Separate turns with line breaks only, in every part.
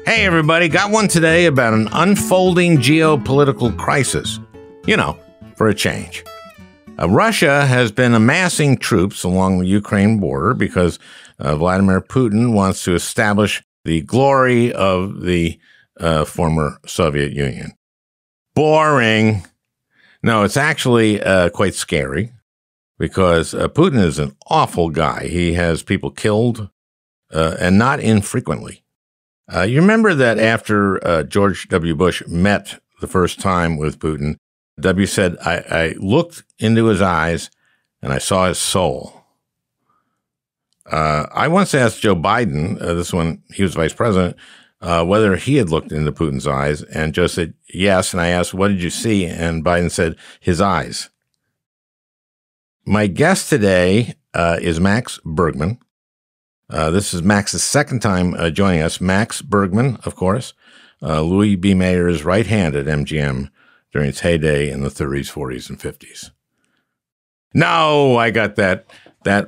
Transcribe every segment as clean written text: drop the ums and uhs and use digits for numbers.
Hey everybody, got one today about an unfolding geopolitical crisis. You know, for a change. Russia has been amassing troops along the Ukraine border because Vladimir Putin wants to establish the glory of the former Soviet Union. Boring. No, it's actually quite scary because Putin is an awful guy. He has people killed and not infrequently. You remember that after George W. Bush met the first time with Putin, W said, I looked into his eyes and I saw his soul. I once asked Joe Biden, this when he was vice president, whether he had looked into Putin's eyes, and Joe said yes. And I asked, what did you see? And Biden said, his eyes. My guest today is Max Bergmann. This is Max's second time joining us. Max Bergmann, of course, Louis B. Mayer's right hand at MGM during its heyday in the 30s, 40s, and 50s. No, I got that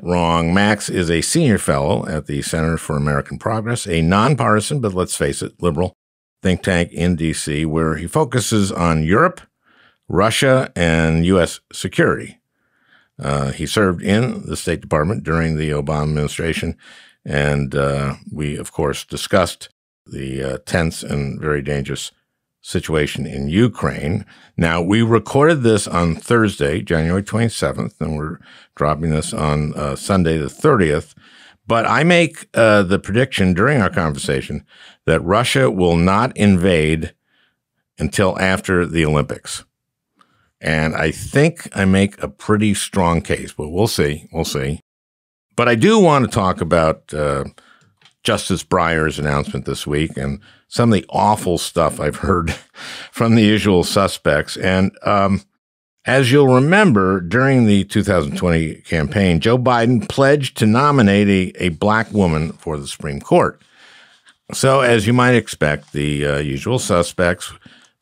wrong. Max is a senior fellow at the Center for American Progress, a nonpartisan, but let's face it, liberal think tank in D.C., where he focuses on Europe, Russia, and U.S. security. He served in the State Department during the Obama administration, and we, of course, discussed the tense and very dangerous situation in Ukraine. Now, we recorded this on Thursday, January 27th, and we're dropping this on Sunday the 30th. But I make the prediction during our conversation that Russia will not invade until after the Olympics. And I think I make a pretty strong case, but we'll see. We'll see. But I do want to talk about Justice Breyer's announcement this week and some of the awful stuff I've heard from the usual suspects. And as you'll remember, during the 2020 campaign, Joe Biden pledged to nominate a black woman for the Supreme Court. So as you might expect, the usual suspects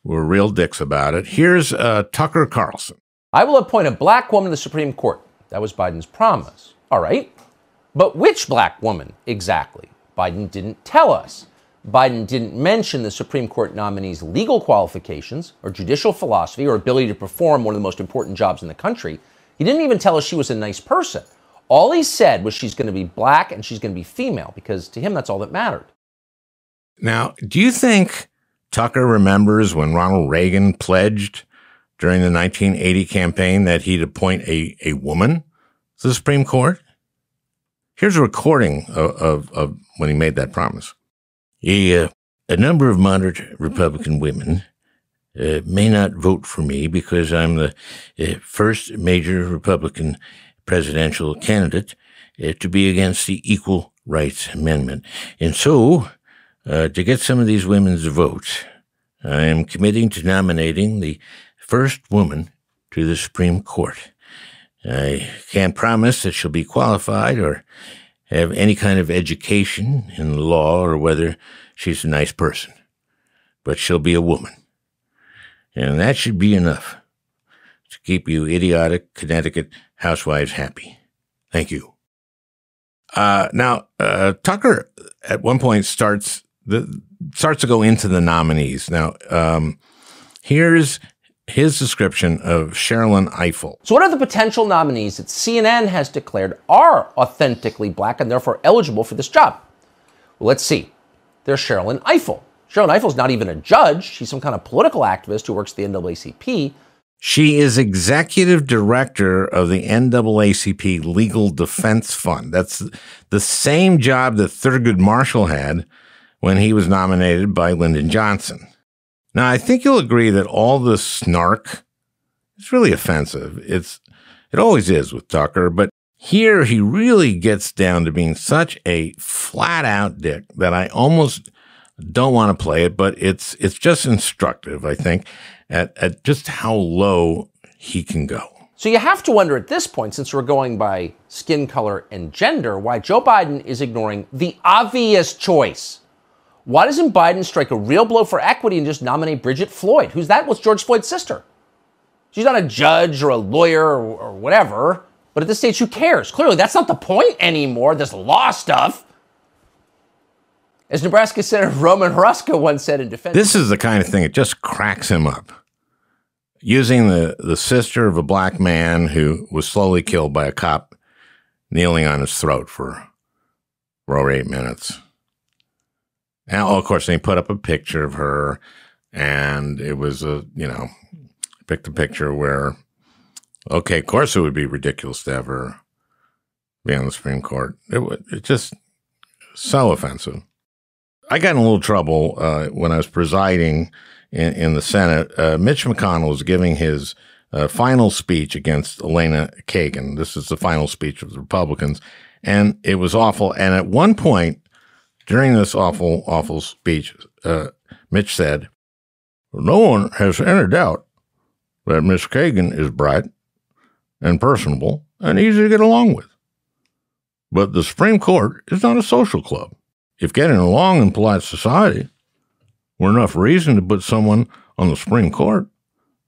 were real dicks about it. Here's Tucker Carlson.
I will appoint a black woman to the Supreme Court. That was Biden's promise. All right. But which black woman exactly? Biden didn't tell us. Biden didn't mention the Supreme Court nominee's legal qualifications or judicial philosophy or ability to perform one of the most important jobs in the country. He didn't even tell us she was a nice person. All he said was she's going to be black and she's going to be female, because to him, that's all that mattered.
Now, do you think Tucker remembers when Ronald Reagan pledged during the 1980 campaign that he'd appoint a woman to the Supreme Court? Here's a recording of when he made that promise. A number of moderate Republican women may not vote for me because I'm the first major Republican presidential candidate to be against the Equal Rights Amendment. And so, to get some of these women's votes, I am committing to nominating the first woman to the Supreme Court. I can't promise that she'll be qualified or have any kind of education in the law or whether she's a nice person, but she'll be a woman. And that should be enough to keep you idiotic Connecticut housewives happy. Thank you. Now, Tucker at one point starts to go into the nominees. Now, here's his description of Sherrilyn Ifill.
So what are the potential nominees that CNN has declared are authentically black and therefore eligible for this job? Well, let's see. There's Sherrilyn Ifill. Sherrilyn Ifill's not even a judge. She's some kind of political activist who works at the NAACP.
She is executive director of the NAACP Legal Defense Fund. That's the same job that Thurgood Marshall had when he was nominated by Lyndon Johnson. Now, I think you'll agree that all the snark is really offensive. It always is with Tucker, but here he really gets down to being such a flat-out dick that I almost don't want to play it, but it's just instructive, I think, at just how low he can go.
So you have to wonder at this point, since we're going by skin color and gender, why Joe Biden is ignoring the obvious choice. Why doesn't Biden strike a real blow for equity and just nominate Bridget Floyd? Who's that? What's George Floyd's sister? She's not a judge or a lawyer or whatever, but at this stage, who cares? Clearly, that's not the point anymore, this law stuff. As Nebraska Senator Roman Hruska once said in defense.
This is the kind of thing that just cracks him up. Using the sister of a black man who was slowly killed by a cop kneeling on his throat for over 8 minutes. And, of course, they put up a picture of her, and it was picked a picture where, okay, of course it would be ridiculous to have her be on the Supreme Court. It's just so offensive. I got in a little trouble when I was presiding in the Senate. Mitch McConnell was giving his final speech against Elena Kagan. This is the final speech of the Republicans, and it was awful. And at one point during this awful, awful speech, Mitch said, "No one has any doubt that Miss Kagan is bright and personable and easy to get along with. But the Supreme Court is not a social club. If getting along in polite society were enough reason to put someone on the Supreme Court,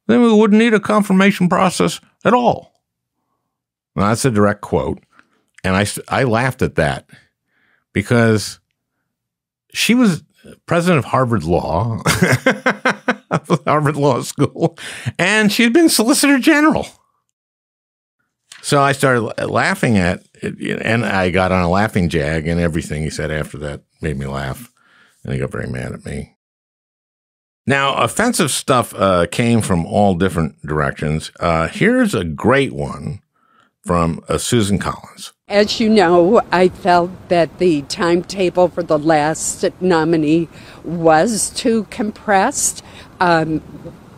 then we wouldn't need a confirmation process at all." Now, that's a direct quote. And I laughed at that because she was president of Harvard Law, Harvard Law School, and she'd been Solicitor General. So I started laughing at it, and I got on a laughing jag, and everything he said after that made me laugh, and he got very mad at me. Now, offensive stuff came from all different directions. Here's a great one from Susan Collins.
As you know, I felt that the timetable for the last nominee was too compressed.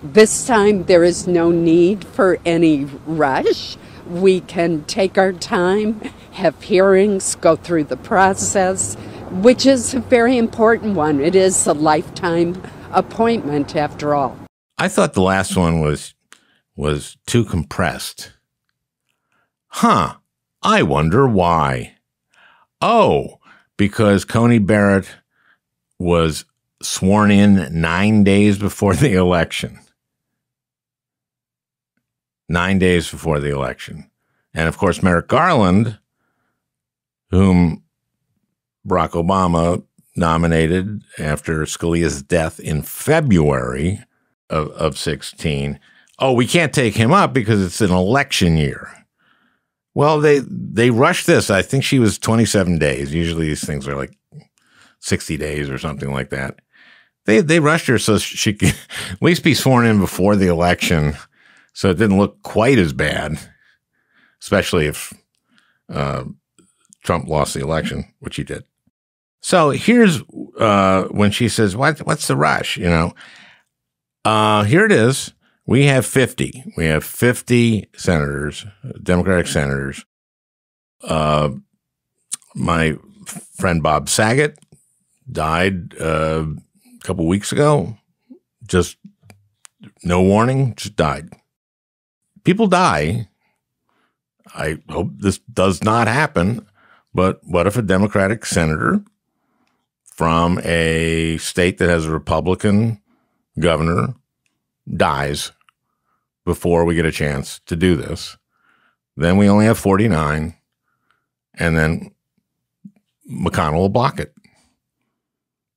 This time, there is no need for any rush. We can take our time, have hearings, go through the process, which is a very important one. It is a lifetime appointment, after all.
I thought the last one was too compressed. I wonder why. Oh, because Coney Barrett was sworn in 9 days before the election. 9 days before the election. And, of course, Merrick Garland, whom Barack Obama nominated after Scalia's death in February of 16. Oh, we can't take him up because it's an election year. Well, they rushed this. I think she was 27 days. Usually these things are like 60 days or something like that. They rushed her so she could at least be sworn in before the election, so it didn't look quite as bad, especially if Trump lost the election, which he did. So here's when she says, what's the rush? Here it is. We have 50. We have 50 senators, Democratic senators. My friend Bob Saget died a couple weeks ago. Just no warning, just died. People die. I hope this does not happen. But what if a Democratic senator from a state that has a Republican governor dies before we get a chance to do this? Then we only have 49, and then McConnell will block it.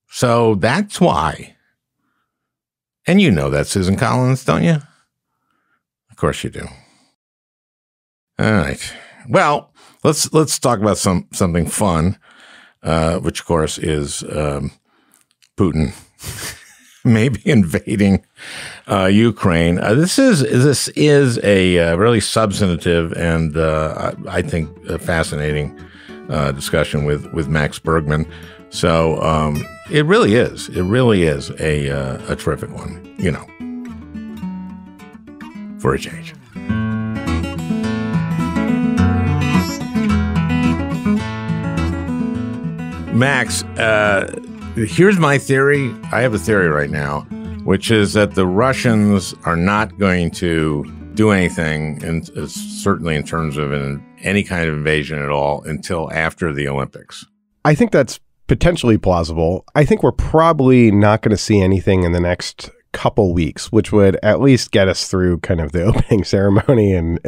So that's why. And you know that, Susan Collins, don't you? Of course you do. All right. Well, let's talk about something fun, which of course is Putin maybe invading Ukraine. This is a really substantive and I think a fascinating discussion with Max Bergmann. So it really is a terrific one, for a change. Max, here's my theory. I have a theory right now, which is that the Russians are not going to do anything, and certainly in terms of any kind of invasion at all, until after the Olympics.
I think that's potentially plausible. I think we're probably not going to see anything in the next couple weeks, which would at least get us through kind of the opening ceremony and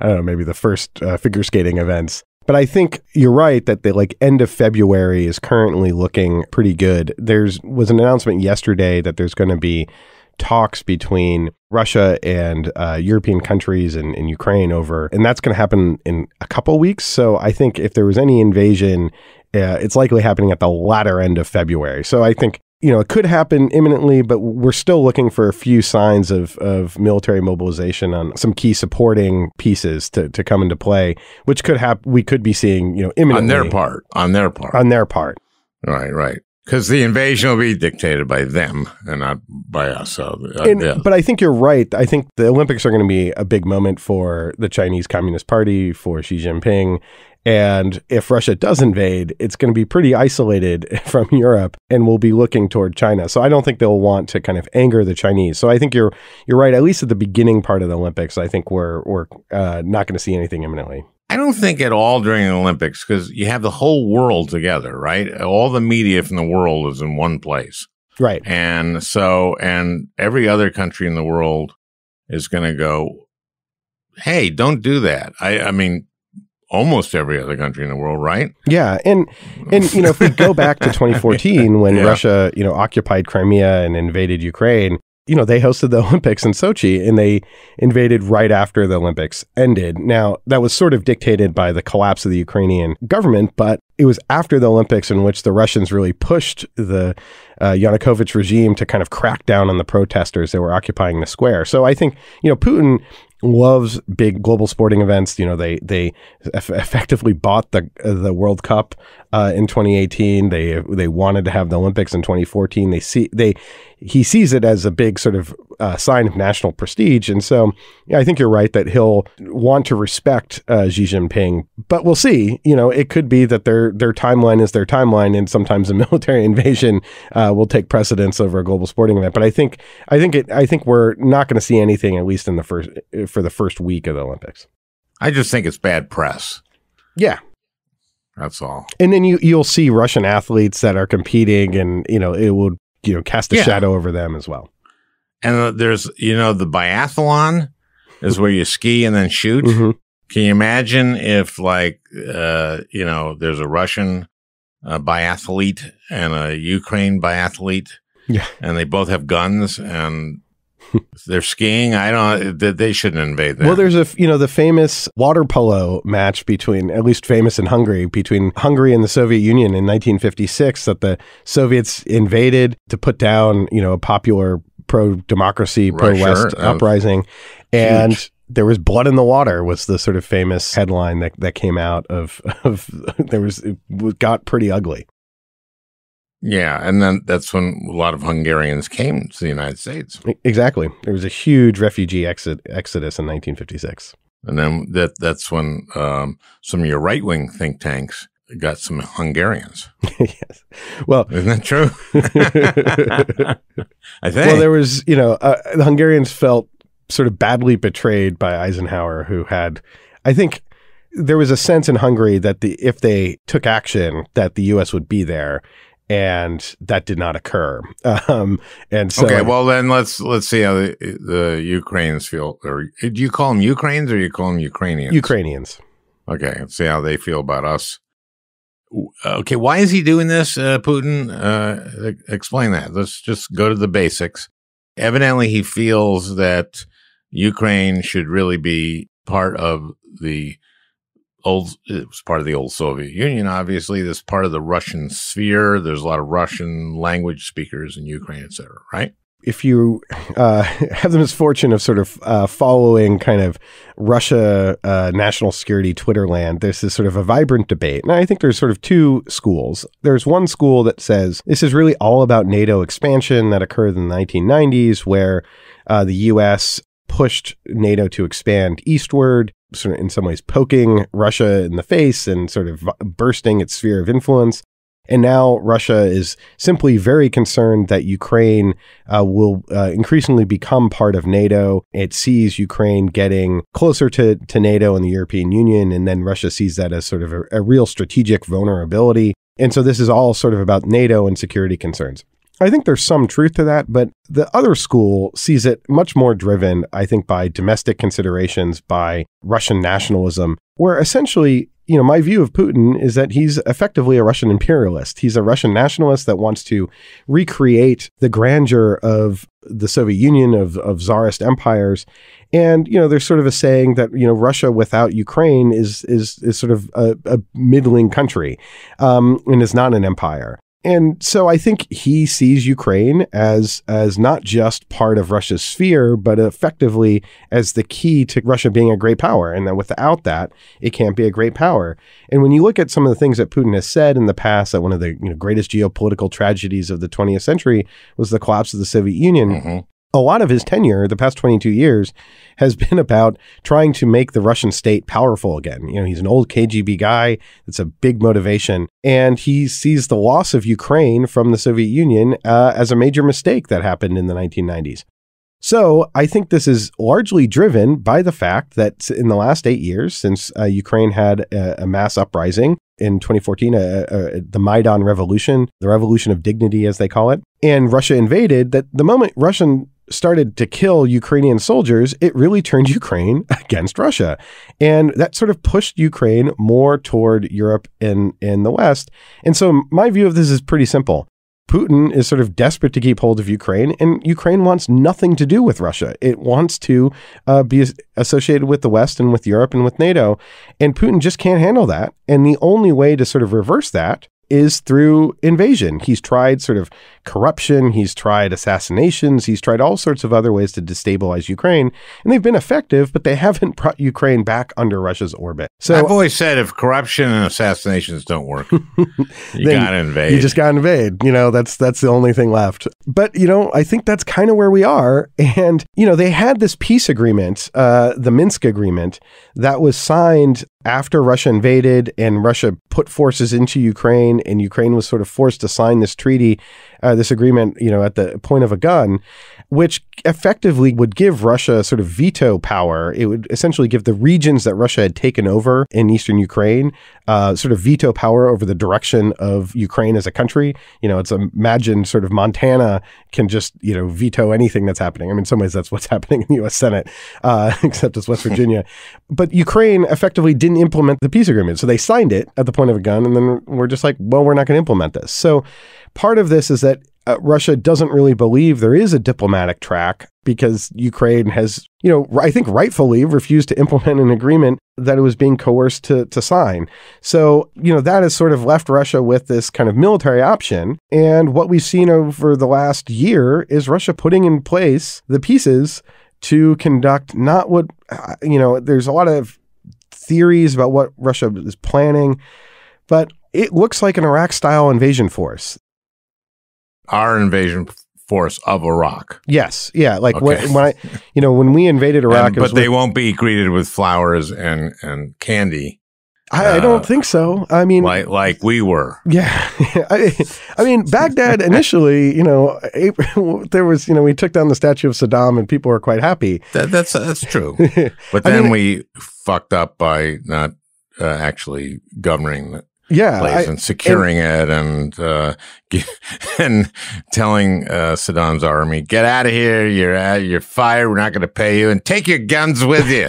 I don't know, maybe the first figure skating events. But I think you're right that the end of February is currently looking pretty good. Was an announcement yesterday that there's going to be talks between Russia and European countries and Ukraine and that's going to happen in a couple weeks. So I think if there was any invasion, it's likely happening at the latter end of February. So I think, it could happen imminently, but we're still looking for a few signs of military mobilization on some key supporting pieces to come into play, which we could be seeing, imminently.
On their part. Right. Because the invasion will be dictated by them and not by us. So,
But I think you're right. I think the Olympics are going to be a big moment for the Chinese Communist Party, for Xi Jinping. And if Russia does invade, it's going to be pretty isolated from Europe and will be looking toward China. So I don't think they'll want to kind of anger the Chinese. So I think you're right. At least at the beginning part of the Olympics, I think we're not going to see anything imminently.
I don't think at all during the Olympics, because you have the whole world together, right? All the media from the world is in one place.
Right.
And every other country in the world is going to go, hey, don't do that. I mean, almost every other country in the world, right?
Yeah. And if we go back to 2014 when Russia, occupied Crimea and invaded Ukraine, they hosted the Olympics in Sochi and they invaded right after the Olympics ended. Now, that was sort of dictated by the collapse of the Ukrainian government, but it was after the Olympics in which the Russians really pushed the Yanukovych regime to kind of crack down on the protesters that were occupying the square. So I think, Putin loves big global sporting events. They effectively bought the World Cup in 2018. They wanted to have the Olympics in 2014. He sees it as a big sort of sign of national prestige. And so I think you're right that he'll want to respect Xi Jinping, but we'll see. It could be that their timeline is their timeline, and sometimes a military invasion will take precedence over a global sporting event. But I think we're not going to see anything, at least for the first week of the Olympics.
I just think it's bad press.
Yeah.
That's all.
And then you'll see Russian athletes that are competing, and it will cast a shadow over them as well.
And there's the biathlon is where you ski and then shoot.
Mm-hmm.
Can you imagine if there's a Russian biathlete and a Ukraine biathlete, and they both have guns and they're skiing? They shouldn't invade that.
Well, there's the famous water polo match at least famous in Hungary, between Hungary and the Soviet Union in 1956, that the Soviets invaded to put down, a popular pro-democracy, pro-West uprising. And there was blood in the water was the sort of famous headline that came out of it got pretty ugly.
Yeah, and then that's when a lot of Hungarians came to the United States.
Exactly. There was a huge refugee exodus in 1956.
And then that's when some of your right-wing think tanks got some Hungarians.
Yes. Well,
isn't that true? I think.
Well, there was, the Hungarians felt sort of badly betrayed by Eisenhower, who had, I think there was a sense in Hungary that if they took action, that the U.S. would be there. And that did not occur. And so,
okay, well then let's see how the Ukrainians feel. Or do you call them Ukrainians or you call them Ukrainians?
Ukrainians.
Okay, let's see how they feel about us. Okay, why is he doing this, Putin? Explain that. Let's just go to the basics. Evidently, he feels that Ukraine should really be part of it was part of the old Soviet Union, obviously. This part of the Russian sphere. There's a lot of Russian language speakers in Ukraine, et cetera, right?
If you have the misfortune of sort of following kind of Russia national security Twitter land, there's this sort of a vibrant debate. And I think there's sort of two schools. There's one school that says this is really all about NATO expansion that occurred in the 1990s, where the U.S. pushed NATO to expand eastward, sort of in some ways poking Russia in the face and sort of bursting its sphere of influence. And now Russia is simply very concerned that Ukraine will increasingly become part of NATO. It sees Ukraine getting closer to NATO and the European Union, and then Russia sees that as sort of a real strategic vulnerability. And so this is all sort of about NATO and security concerns. I think there's some truth to that, but the other school sees it much more driven, I think, by domestic considerations, by Russian nationalism, where essentially, my view of Putin is that he's effectively a Russian imperialist. He's a Russian nationalist that wants to recreate the grandeur of the Soviet Union, of Tsarist empires. And, there's sort of a saying that, Russia without Ukraine is sort of a middling country, and is not an empire. And so I think he sees Ukraine as not just part of Russia's sphere, but effectively as the key to Russia being a great power. And that without that, it can't be a great power. And when you look at some of the things that Putin has said in the past, that one of the greatest geopolitical tragedies of the 20th century was the collapse of the Soviet Union. Mm-hmm. A lot of his tenure, the past 22 years, has been about trying to make the Russian state powerful again. He's an old KGB guy. It's a big motivation. And he sees the loss of Ukraine from the Soviet Union as a major mistake that happened in the 1990s. So I think this is largely driven by the fact that in the last 8 years, since Ukraine had a mass uprising in 2014, the Maidan Revolution, the Revolution of Dignity, as they call it, and Russia invaded, that the moment Russian started to kill Ukrainian soldiers, it really turned Ukraine against Russia. And that sort of pushed Ukraine more toward Europe and the West. And so my view of this is pretty simple. Putin is sort of desperate to keep hold of Ukraine, and Ukraine wants nothing to do with Russia. It wants to be associated with the West and with Europe and with NATO. And Putin just can't handle that. And the only way to sort of reverse that is through invasion. He's tried sort of corruption. He's tried assassinations. He's tried all sorts of other ways to destabilize Ukraine. And they've been effective, but they haven't brought Ukraine back under Russia's orbit. So
I've always said if corruption and assassinations don't work, you got to invade.
You just got to invade. That's the only thing left. But, I think that's kind of where we are. And, they had this peace agreement, the Minsk agreement, that was signed after Russia invaded and Russia put forces into Ukraine, and Ukraine was sort of forced to sign this treaty, this agreement, at the point of a gun, which effectively would give Russia sort of veto power. It would essentially give the regions that Russia had taken over in eastern Ukraine sort of veto power over the direction of Ukraine as a country. It's imagined sort of Montana can just, veto anything that's happening. I mean, in some ways, that's what's happening in the U.S. Senate, except it's West Virginia. But Ukraine effectively didn't implement the peace agreement. So they signed it at the point of a gun, and then we're just like, well, we're not going to implement this. So part of this is that Russia doesn't really believe there is a diplomatic track because Ukraine has, I think rightfully refused to implement an agreement that it was being coerced to sign. So, that has sort of left Russia with this kind of military option. And what we've seen over the last year is Russia putting in place the pieces to conduct not what, there's a lot of theories about what Russia is planning, but it looks like an Iraq-style invasion force.
Our invasion force of Iraq.
Yes. Yeah. Like okay. when we invaded Iraq,
but they won't be greeted with flowers and candy.
I don't think so. I mean,
like we were.
Yeah. I mean, Baghdad initially, there was, we took down the statue of Saddam and people were quite happy.
That's true. But then we fucked up by not actually governing the place and securing it and telling Saddam's army, get out of here. You're fired. We're not going to pay you, and take your guns with you.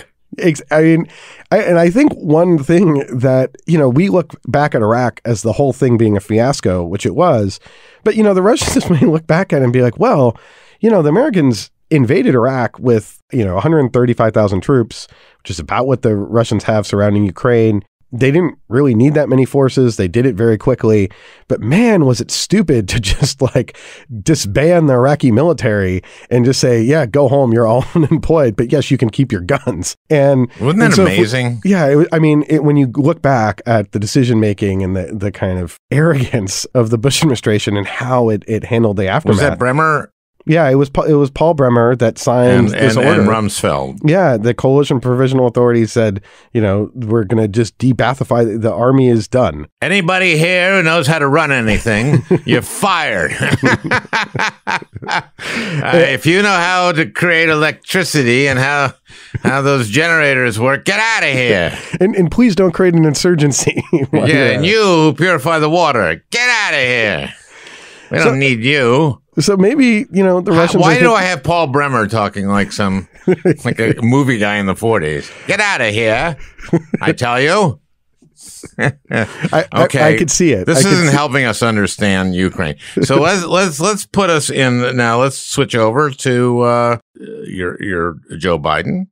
I think one thing that, we look back at Iraq as the whole thing being a fiasco, which it was, but, the Russians may look back at it and be like, well, the Americans invaded Iraq with, 135,000 troops, which is about what the Russians have surrounding Ukraine. They didn't really need that many forces. They did it very quickly. But man, was it stupid to just disband the Iraqi military and just say, yeah, go home. You're all unemployed. But yes, you can keep your guns. And
wasn't that amazing?
When you look back at the decision making and the kind of arrogance of the Bush administration and how it handled the aftermath.
Was that Bremer?
Yeah, it was Paul Bremer that signed this order.
And Rumsfeld.
Yeah, the Coalition Provisional Authority said, we're going to just de-Ba'athify. The army is done.
Anybody here who knows how to run anything, you're fired. If you know how to create electricity and how those generators work, get out of here.
And please don't create an insurgency.
And you who purify the water, get out of here. We don't need you.
So maybe, the Russians...
Why do I have Paul Bremer talking like a movie guy in the 40s? Get out of here, I tell you.
I could see it.
This isn't helping us understand Ukraine. So let's put us in now. Let's switch over to your Joe Biden,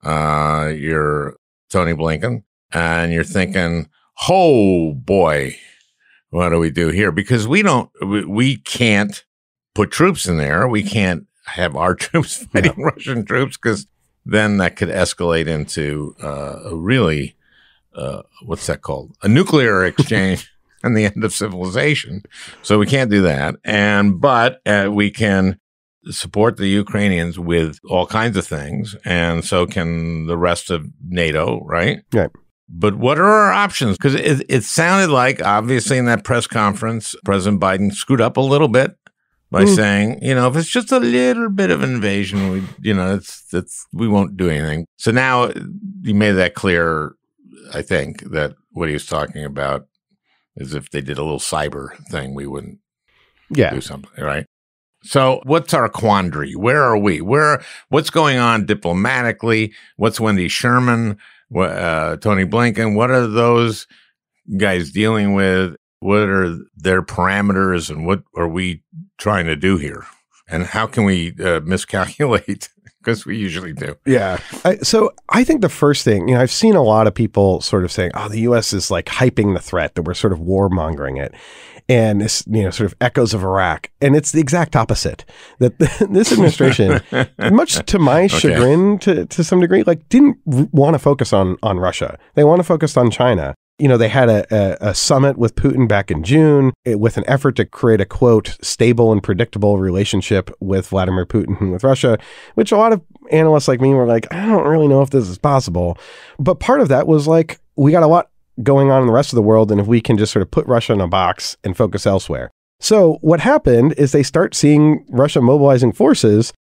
your Tony Blinken, and you're thinking, oh boy, what do we do here? Because we can't put troops in there. We can't have our troops fighting Russian troops, because then that could escalate into a really, what's that called? A nuclear exchange and the end of civilization. So we can't do that. But we can support the Ukrainians with all kinds of things. And so can the rest of NATO, right?
Right.
But what are our options? Because it sounded like, obviously, in that press conference, President Biden screwed up a little bit by saying, if it's just a little bit of invasion, we won't do anything. So now he made that clear, I think, that what he was talking about is if they did a little cyber thing, we wouldn't do something, right? So what's our quandary? Where are we? What's going on diplomatically? What's Wendy Sherman, Tony Blinken? What are those guys dealing with? What are their parameters, and what are we trying to do here? And how can we miscalculate? Because we usually do.
Yeah. So I think the first thing, I've seen a lot of people sort of saying, the U.S. is like hyping the threat, that we're sort of warmongering it. And this, sort of echoes of Iraq. And it's the exact opposite. That this administration, much to my chagrin to some degree, didn't want to focus on Russia. They want to focus on China. They had a summit with Putin back in June with an effort to create a, quote, stable and predictable relationship with Vladimir Putin and with Russia, which a lot of analysts like me were like, I don't really know if this is possible. But part of that was we got a lot going on in the rest of the world, and if we can just sort of put Russia in a box and focus elsewhere. So what happened is they start seeing Russia mobilizing forces,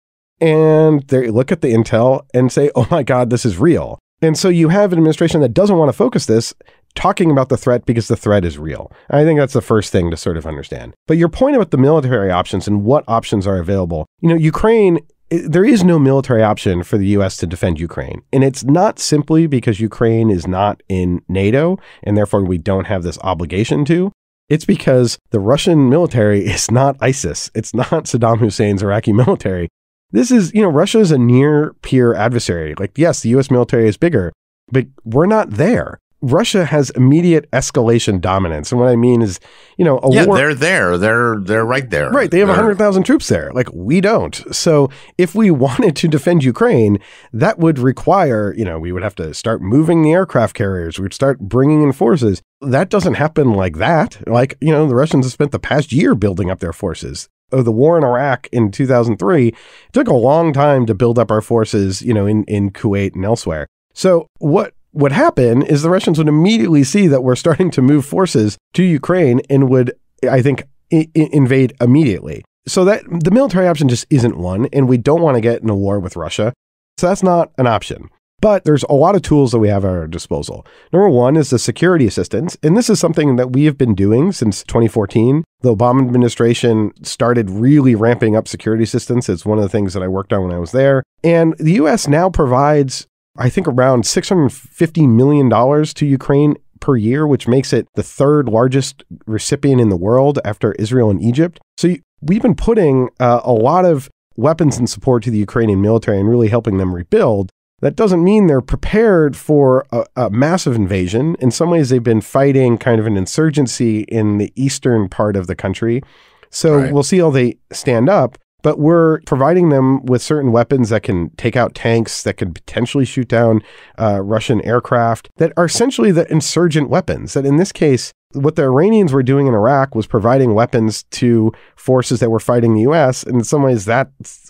and they look at the intel and say, oh my God, this is real. And so you have an administration that doesn't want to focus this, talking about the threat because the threat is real. I think that's the first thing to sort of understand. But your point about the military options and what options are available, Ukraine, there is no military option for the U.S. to defend Ukraine. And it's not simply because Ukraine is not in NATO, and therefore we don't have this obligation to. It's because the Russian military is not ISIS. It's not Saddam Hussein's Iraqi military. This is, Russia is a near peer adversary. Yes, the U.S. military is bigger, but we're not there. Russia has immediate escalation dominance. And what I mean is, war.
They're there. They're right there.
Right. They have 100,000 troops there. We don't. So if we wanted to defend Ukraine, that would require, we would have to start moving the aircraft carriers. We'd start bringing in forces. That doesn't happen like that. The Russians have spent the past year building up their forces. The war in Iraq in 2003, it took a long time to build up our forces, in Kuwait and elsewhere. So what would happen is the Russians would immediately see that we're starting to move forces to Ukraine and would, I think, invade immediately. So that the military option just isn't one, and we don't want to get in a war with Russia. So that's not an option. But there's a lot of tools that we have at our disposal. Number one is the security assistance. And this is something that we have been doing since 2014. The Obama administration started really ramping up security assistance. It's one of the things that I worked on when I was there. And the U.S. now provides, I think, around $650 million to Ukraine per year, which makes it the third largest recipient in the world after Israel and Egypt. So we've been putting a lot of weapons and support to the Ukrainian military and really helping them rebuild. That doesn't mean they're prepared for a massive invasion. In some ways, they've been fighting kind of an insurgency in the eastern part of the country. So We'll see how they stand up. But we're providing them with certain weapons that can take out tanks, that could potentially shoot down Russian aircraft, that are essentially the insurgent weapons. That in this case, what the Iranians were doing in Iraq was providing weapons to forces that were fighting the U.S. And in some ways, it's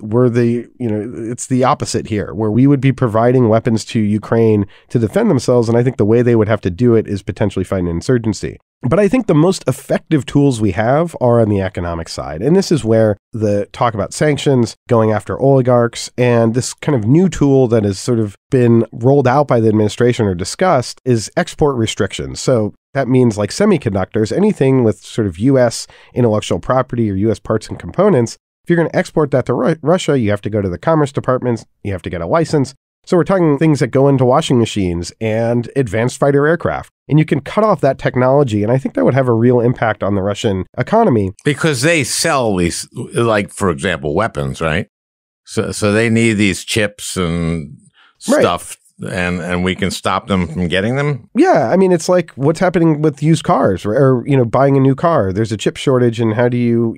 the opposite here, where we would be providing weapons to Ukraine to defend themselves. And I think the way they would have to do it is potentially fight an insurgency. But I think the most effective tools we have are on the economic side. And this is where the talk about sanctions, going after oligarchs, and this kind of new tool that has sort of been rolled out by the administration or discussed is export restrictions. So that means like semiconductors, anything with sort of U.S. intellectual property or U.S. parts and components. If you're going to export that to Russia, you have to go to the Commerce Department, you have to get a license. So we're talking things that go into washing machines and advanced fighter aircraft. And you can cut off that technology. And I think that would have a real impact on the Russian economy.
Because they sell these, like, for example, weapons, right? So they need these chips and stuff, and we can stop them from getting them?
Yeah. I mean, it's like what's happening with used cars or buying a new car. There's a chip shortage, and how do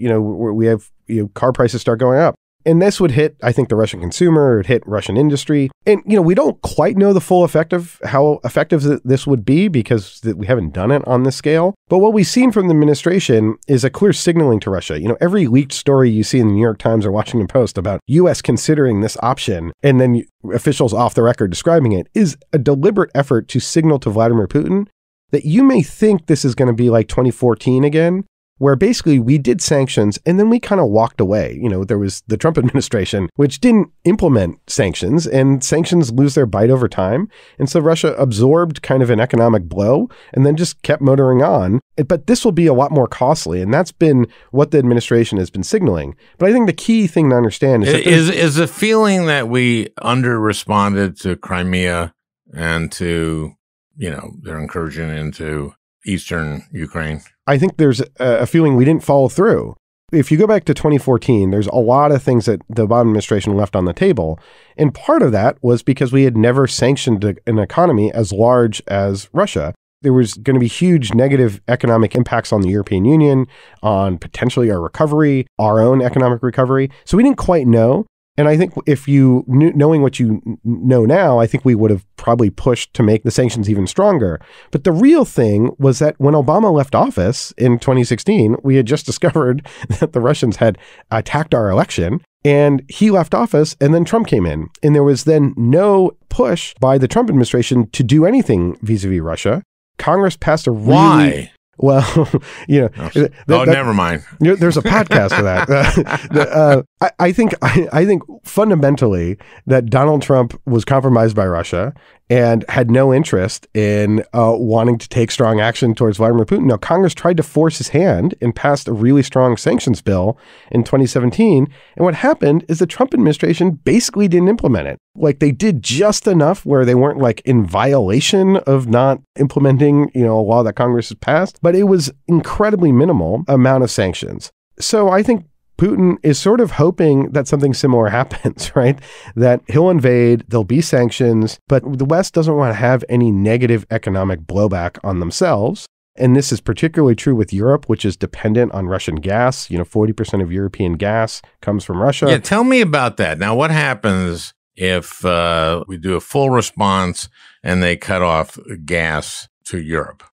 we have car prices start going up. And this would hit, I think, the Russian consumer, it would hit Russian industry. And, we don't quite know the full effect of how effective this would be because we haven't done it on this scale. But what we've seen from the administration is a clear signaling to Russia. Every leaked story you see in the New York Times or Washington Post about U.S. considering this option, and then officials off the record describing it, is a deliberate effort to signal to Vladimir Putin that you may think this is going to be like 2014 again, where basically we did sanctions and then we kind of walked away. There was the Trump administration, which didn't implement sanctions, and sanctions lose their bite over time. And so Russia absorbed kind of an economic blow and then just kept motoring on. But this will be a lot more costly. And that's been what the administration has been signaling. But I think the key thing to understand
is the feeling that we under-responded to Crimea and to, their incursion into eastern Ukraine.
I think there's a feeling we didn't follow through. If you go back to 2014, there's a lot of things that the Obama administration left on the table. And part of that was because we had never sanctioned an economy as large as Russia. There was going to be huge negative economic impacts on the European Union, on potentially our recovery, our own economic recovery. So we didn't quite know. And I think if knowing what you know now, I think we would have probably pushed to make the sanctions even stronger. But the real thing was that when Obama left office in 2016, we had just discovered that the Russians had attacked our election, and he left office, and then Trump came in. And there was then no push by the Trump administration to do anything vis-a-vis Russia. Congress passed a really...
Why?
Well,
never mind.
There's a podcast for that. I think fundamentally that Donald Trump was compromised by Russia and had no interest in wanting to take strong action towards Vladimir Putin. Now, Congress tried to force his hand and passed a really strong sanctions bill in 2017. And what happened is the Trump administration basically didn't implement it. Like, they did just enough where they weren't like in violation of not implementing, a law that Congress has passed, but it was incredibly minimal amount of sanctions. So I think Putin is sort of hoping that something similar happens, right? That he'll invade, there'll be sanctions, but the West doesn't want to have any negative economic blowback on themselves. And this is particularly true with Europe, which is dependent on Russian gas. 40% of European gas comes from Russia.
Yeah, tell me about that. Now, what happens if we do a full response and they cut off gas to Europe?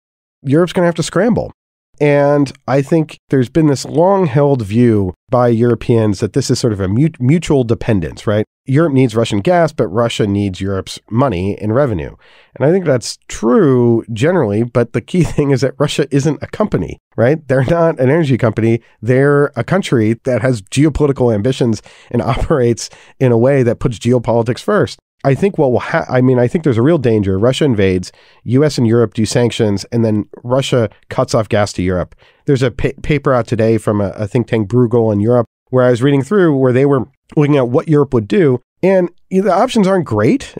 Europe's going to have to scramble. And I think there's been this long-held view by Europeans that this is sort of a mutual dependence, right? Europe needs Russian gas, but Russia needs Europe's money and revenue. And I think that's true generally, but the key thing is that Russia isn't a company, right? They're not an energy company. They're a country that has geopolitical ambitions and operates in a way that puts geopolitics first. I think what will I think there's a real danger. Russia invades, U.S. and Europe do sanctions, and then Russia cuts off gas to Europe. There's a paper out today from a think tank, Bruegel in Europe, where I was reading through where they were looking at what Europe would do. And the options aren't great.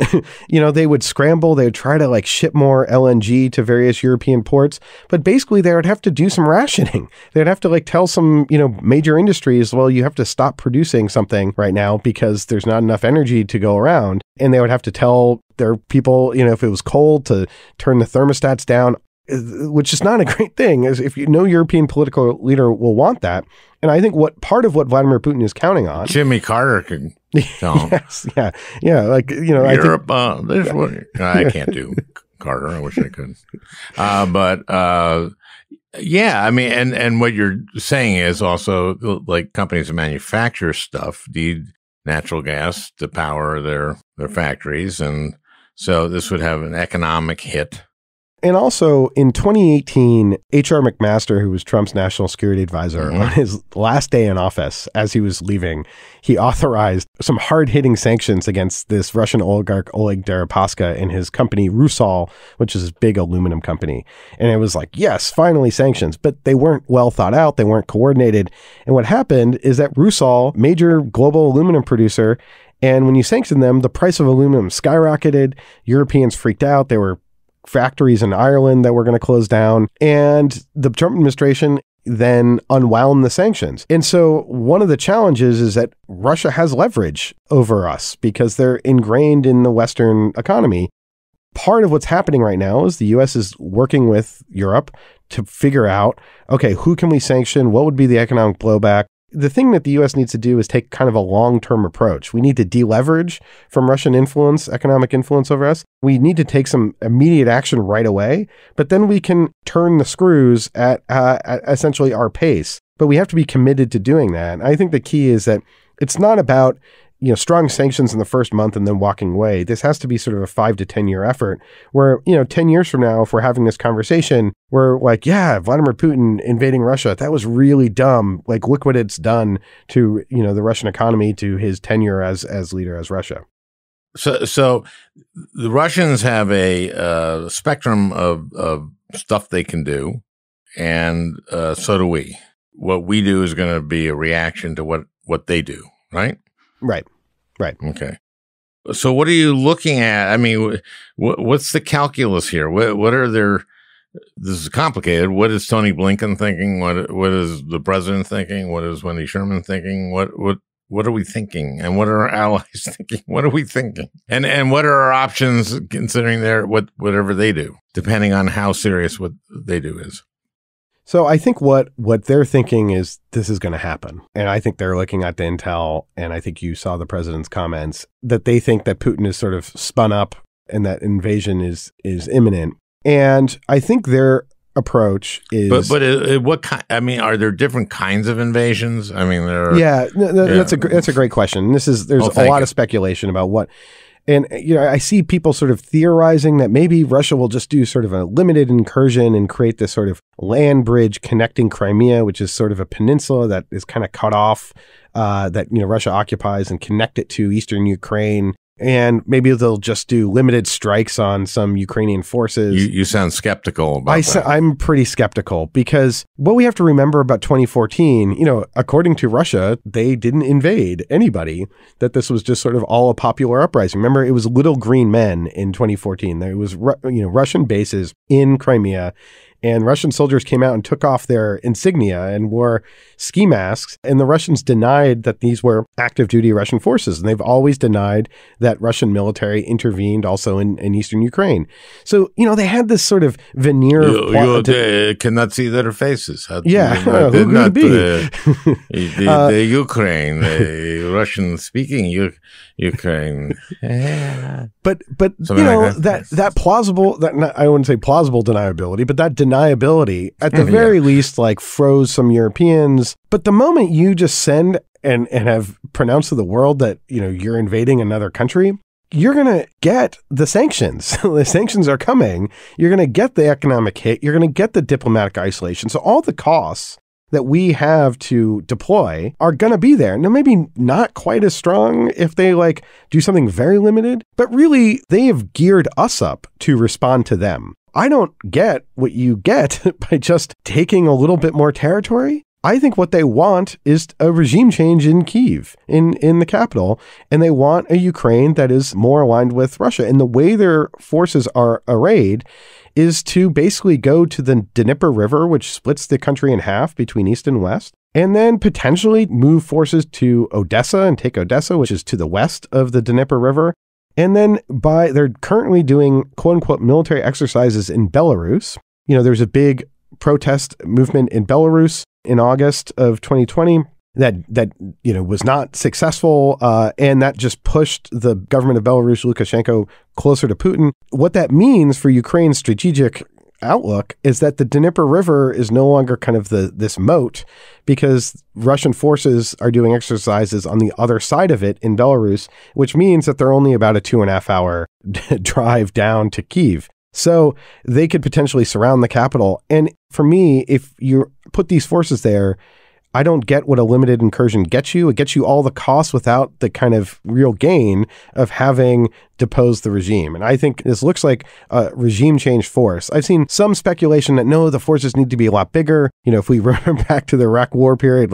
They would scramble. They would try to ship more LNG to various European ports. But basically, they would have to do some rationing. They'd have to tell some, major industries, well, you have to stop producing something right now because there's not enough energy to go around. And they would have to tell their people, if it was cold, to turn the thermostats down, which is not a great thing. As if no European political leader will want that. And I think part of what Vladimir Putin is counting on.
Jimmy Carter could tell him.
Yes, yeah.
Europe, there's what I can't do, Carter. I wish I could. Yeah, I mean, and what you're saying is also like companies that manufacture stuff need natural gas to power their factories. And so this would have an economic hit.
And also in 2018, H.R. McMaster, who was Trump's national security advisor, on his last day in office, as he was leaving, he authorized some hard-hitting sanctions against this Russian oligarch, Oleg Deripaska, and his company Rusal, which is a big aluminum company. And it was like, yes, finally sanctions, but they weren't well thought out. They weren't coordinated. And what happened is that Rusal, major global aluminum producer, And when you sanction them, the price of aluminum skyrocketed. Europeans freaked out. There were factories in Ireland that were going to close down. And the Trump administration then unwound the sanctions. And so one of the challenges is that Russia has leverage over us because they're ingrained in the Western economy. Part of what's happening right now is the U.S. is working with Europe to figure out, okay, who can we sanction? What would be the economic blowback? The thing that the U.S. needs to do is take kind of a long-term approach. We need to deleverage from Russian influence, economic influence over us. We need to take some immediate action right away, but then we can turn the screws at essentially our pace. But we have to be committed to doing that. And I think the key is that it's not about strong sanctions in the first month and then walking away. This has to be sort of a 5 to 10 year effort where, 10 years from now, if we're having this conversation, we're like, yeah, Vladimir Putin invading Russia, that was really dumb. Like, look what it's done to, the Russian economy, to his tenure as leader, as Russia.
So the Russians have a spectrum of stuff they can do. And so do we. What we do is going to be a reaction to what they do, right?
Right.
Okay. So what are you looking at? I mean, what's the calculus here? What are their, this is complicated. What is Tony Blinken thinking? What is the president thinking? What is Wendy Sherman thinking? What are we thinking? And what are our allies thinking? What are we thinking? And what are our options considering whatever they do, depending on how serious what they do is?
So I think what they're thinking is this is going to happen. And I think they're looking at the intel, and I think you saw the president's comments, that they think that Putin is sort of spun up and that invasion is imminent. And I think their approach is...
But what kind... I mean, are there different kinds of invasions? I mean,
that's a great question. There's a lot of speculation about what... And, I see people sort of theorizing that maybe Russia will just do sort of a limited incursion and create this sort of land bridge connecting Crimea, which is sort of a peninsula that is kind of cut off, that, Russia occupies, and connect it to eastern Ukraine. And maybe they'll just do limited strikes on some Ukrainian forces.
You sound skeptical about that.
I'm pretty skeptical because what we have to remember about 2014, according to Russia, they didn't invade anybody, that this was just sort of all a popular uprising. Remember, it was little green men in 2014. There was, Russian bases in Crimea, and Russian soldiers came out and took off their insignia and wore ski masks. And the Russians denied that these were active duty Russian forces. And they've always denied that Russian military intervened also in eastern Ukraine. So, they had this sort of veneer.
You cannot see their faces.
Who could it be?
The Ukraine, the Russian speaking Ukraine.
But that plausible, I wouldn't say plausible deniability, but that deniability at the very least froze some Europeans. But the moment you just send and have pronounced to the world that you're invading another country, you're going to get the sanctions. The sanctions are coming. You're going to get the economic hit. You're going to get the diplomatic isolation. So all the costs that we have to deploy are going to be there. Now, maybe not quite as strong if they do something very limited, but really they have geared us up to respond to them. I don't get what you get by just taking a little bit more territory. I think what they want is a regime change in Kyiv, in the capital, and they want a Ukraine that is more aligned with Russia. And the way their forces are arrayed is to basically go to the Dnieper River, which splits the country in half between east and west, and then potentially move forces to Odessa and take Odessa, which is to the west of the Dnieper River. And then they're currently doing quote unquote military exercises in Belarus. There's a big protest movement in Belarus in August of 2020 that was not successful, and that just pushed the government of Belarus, Lukashenko, closer to Putin. What that means for Ukraine's strategic outlook is that the Dnieper River is no longer kind of this moat, because Russian forces are doing exercises on the other side of it in Belarus, which means that they're only about a 2.5 hour drive down to Kyiv. So they could potentially surround the capital. And for me, if you put these forces there, I don't get what a limited incursion gets you. It gets you all the costs without the kind of real gain of having deposed the regime. And I think this looks like a regime change force. I've seen some speculation that no, the forces need to be a lot bigger. If we remember back to the Iraq War period,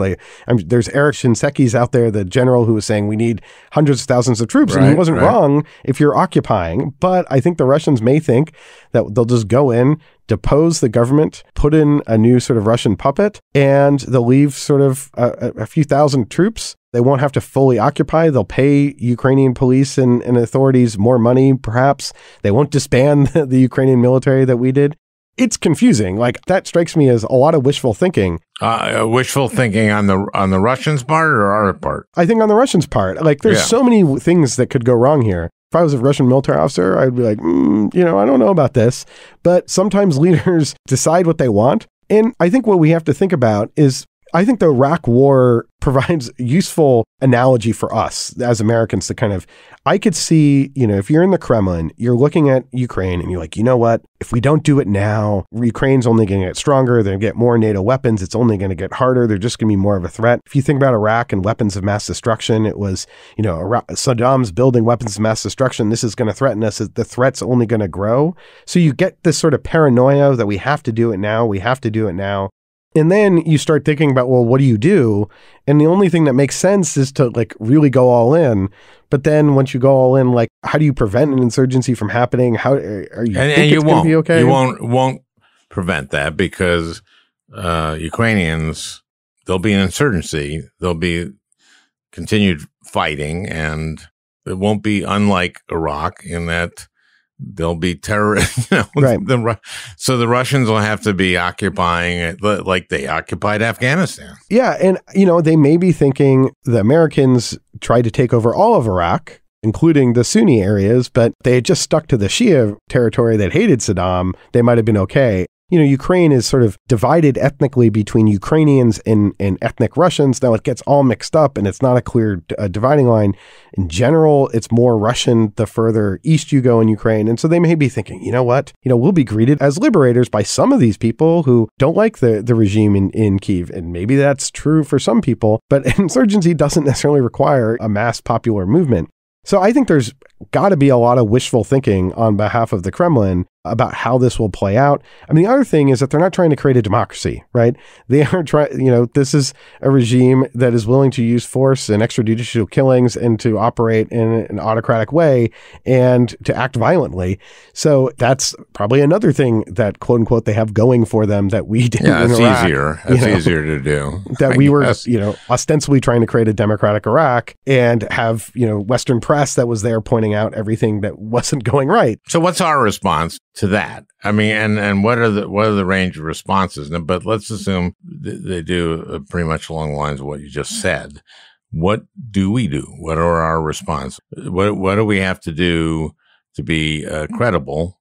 there's Eric Shinseki's out there, the general who was saying we need hundreds of thousands of troops. And he wasn't wrong if you're occupying. But I think the Russians may think that they'll just go in, depose the government, put in a new sort of Russian puppet, and they'll leave sort of a few thousand troops. They won't have to fully occupy. They'll pay Ukrainian police and authorities more money, perhaps. They won't disband the Ukrainian military that we did. It's confusing. That strikes me as a lot of wishful thinking.
Wishful thinking on the Russians' part or our part?
I think on the Russians' part. There's so many things that could go wrong here. If I was a Russian military officer, I'd be like, I don't know about this. But sometimes leaders decide what they want. And I think what we have to think about is, I think the Iraq War provides a useful analogy for us as Americans to kind of, I could see, if you're in the Kremlin, you're looking at Ukraine and you're like, you know what, if we don't do it now, Ukraine's only going to get stronger. They're going to get more NATO weapons. It's only going to get harder. They're just going to be more of a threat. If you think about Iraq and weapons of mass destruction, it was, Saddam's building weapons of mass destruction. This is going to threaten us. The threat's only going to grow. So you get this sort of paranoia that we have to do it now. We have to do it now. And then you start thinking about, well, what do you do? And the only thing that makes sense is to really go all in. But then once you go all in, how do you prevent an insurgency from happening? How are you?
And you won't. Be okay? You won't prevent that because Ukrainians, there'll be an insurgency. There'll be continued fighting, and it won't be unlike Iraq in that there'll be terrorists.
Right.
So the Russians will have to be occupying it like they occupied Afghanistan.
Yeah. And, they may be thinking the Americans tried to take over all of Iraq, including the Sunni areas, but they had just stuck to the Shia territory that hated Saddam. They might have been okay. Ukraine is sort of divided ethnically between Ukrainians and ethnic Russians. Now it gets all mixed up and it's not a clear dividing line. In general, it's more Russian the further east you go in Ukraine. And so they may be thinking, you know what, we'll be greeted as liberators by some of these people who don't like the regime in Kyiv. And maybe that's true for some people, but insurgency doesn't necessarily require a mass popular movement. So I think there's got to be a lot of wishful thinking on behalf of the Kremlin about how this will play out. I mean, the other thing is that they're not trying to create a democracy, right? They are trying, this is a regime that is willing to use force and extrajudicial killings and to operate in an autocratic way and to act violently. So that's probably another thing that, quote unquote, they have going for them that we didn't.
Yeah, it's easier. It's easier to do.
That we were, ostensibly trying to create a democratic Iraq and have, Western press that was there pointing out everything that wasn't going right.
So what's our response to that? I mean, and what are the range of responses? But let's assume they do pretty much along the lines of what you just said. What do we do? What are our responses? What do we have to do to be credible,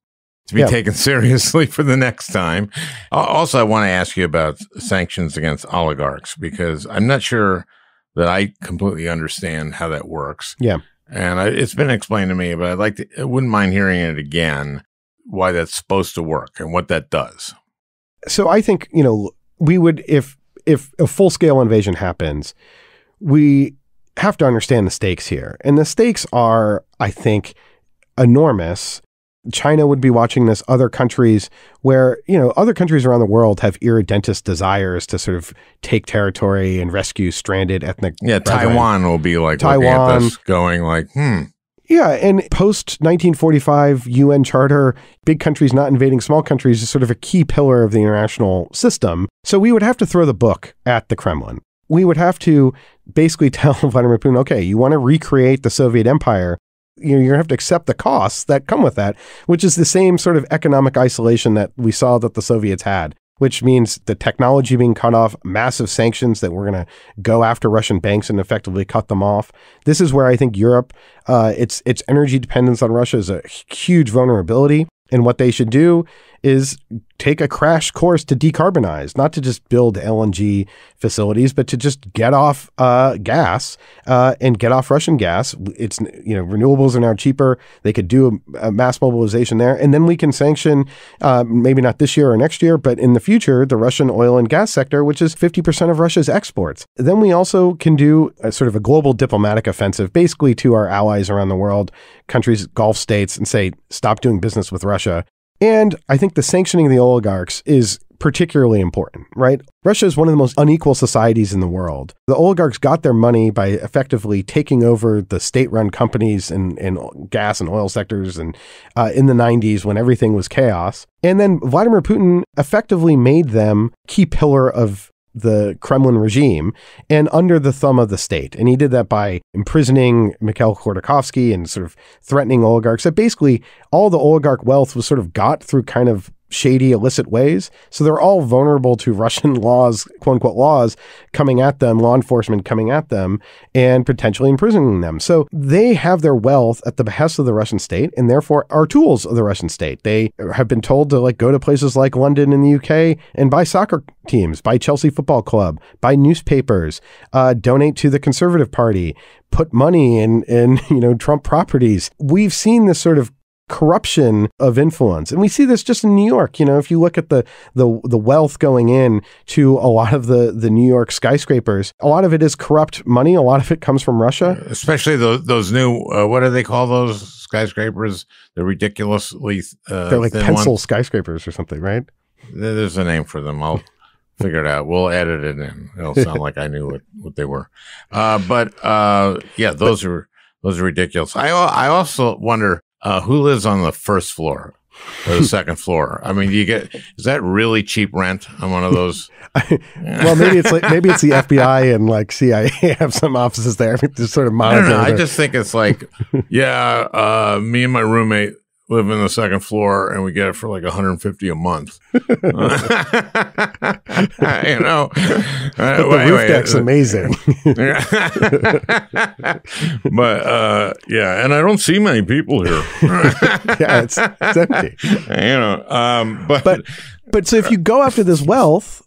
to be taken seriously for the next time? Also, I want to ask you about sanctions against oligarchs, because I'm not sure that I completely understand how that works. Yeah. And it's been explained to me, but I wouldn't mind hearing it again, why that's supposed to work and what that does.
So I think, we would, if a full-scale invasion happens, we have to understand the stakes here. And the stakes are, I think, enormous. China would be watching this, other countries where, other countries around the world have irredentist desires to sort of take territory and rescue stranded ethnic.
Yeah, brethren. Taiwan will be looking at this going
Yeah, and post-1945 UN Charter, big countries not invading small countries is sort of a key pillar of the international system. So we would have to throw the book at the Kremlin. We would have to basically tell Vladimir Putin, okay, you want to recreate the Soviet Empire, you're going to have to accept the costs that come with that, which is the same sort of economic isolation that we saw that the Soviets had, which means the technology being cut off, massive sanctions that we're going to go after Russian banks and effectively cut them off. This is where I think Europe, its energy dependence on Russia is a huge vulnerability. And what they should do is take a crash course to decarbonize, not to just build LNG facilities, but to just get off gas and get off Russian gas. It's, renewables are now cheaper. They could do a mass mobilization there. And then we can sanction, maybe not this year or next year, but in the future, the Russian oil and gas sector, which is 50% of Russia's exports. Then we also can do a sort of a global diplomatic offensive, basically to our allies around the world, countries, Gulf states, and say, stop doing business with Russia. And I think the sanctioning of the oligarchs is particularly important, right? Russia is one of the most unequal societies in the world. The oligarchs got their money by effectively taking over the state-run companies and gas and oil sectors and in the 90s when everything was chaos. And then Vladimir Putin effectively made them key pillar of the Kremlin regime and under the thumb of the state. And he did that by imprisoning Mikhail Khodorkovsky and sort of threatening oligarchs. That basically all the oligarch wealth was sort of got through kind of shady, illicit ways. So they're all vulnerable to Russian laws, quote unquote laws, coming at them, law enforcement coming at them and potentially imprisoning them. So they have their wealth at the behest of the Russian state and therefore are tools of the Russian state. They have been told to go to places like London in the UK and buy soccer teams, buy Chelsea Football Club, buy newspapers, donate to the Conservative Party, put money in Trump properties. We've seen this sort of corruption of influence. And we see this just in New York. If you look at the wealth going in to a lot of the New York skyscrapers, a lot of it is corrupt money. A lot of it comes from Russia.
Especially those new, what do they call those skyscrapers? The ridiculously
they're like pencil ones. Skyscrapers or something, right?
There's a name for them. I'll figure it out. We'll edit it in. It'll sound like I knew what they were. But those are ridiculous. I also wonder, who lives on the first floor or the second floor? I mean, is that really cheap rent on one of those?
Well, maybe it's the FBI and CIA have some offices there to sort of monitor.
I don't know. I just think it's me and my roommate live in the second floor and we get it for $150 a month.
The roof deck's amazing.
But and I don't see many people here.
Yeah, it's empty. But so if you go after this wealth,